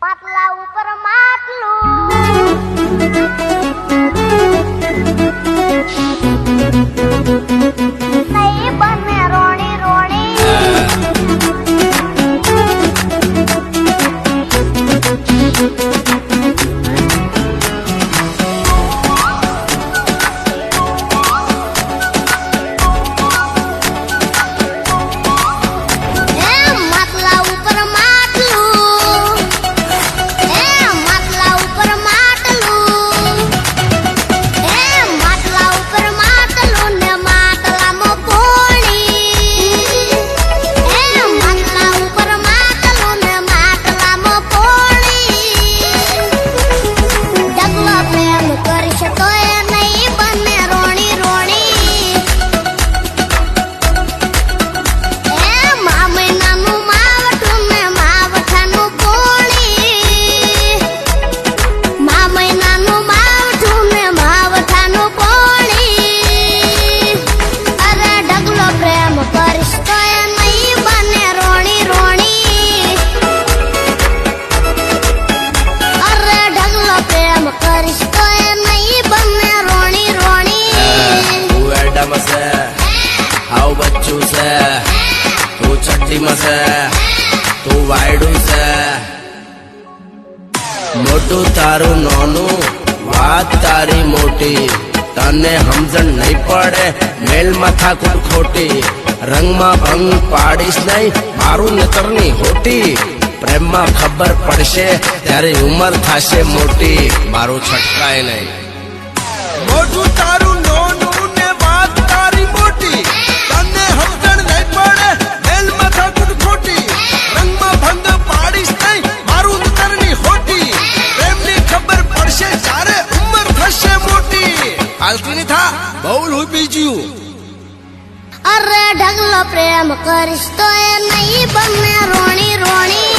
પાટલા ઉપર માટલું નહીં બને રોણી રોણી हाउ बच्चू से तू छठी में से तू वायडू से मोटू तारू नोनू बात तारी मोटी तने हमजन नहीं पड़े मेल माथा कुल खोटी रंग में भंग पाड़ीश नहीं मारू नतरनी होटी प्रेम में खबर पड़शे त्यारे उमर थाशे मोटी मारू छटकाय नहीं मोटू तारू नोनू ने बात तारी मोटी तने हमजन नहीं पड़े मेल माथा कुल खोटी रंग में भंग पाड़ीश नहीं मारू नतरनी होटी प्रेम ની ખબર પડશે જ્યારે ઉંમર થશે મોટી હાલતી ની થા બહુ લોહી પીજ્યું અરે ઢગલો પ્રેમ કરીશ તો એ નહીં બને રોણી રોણી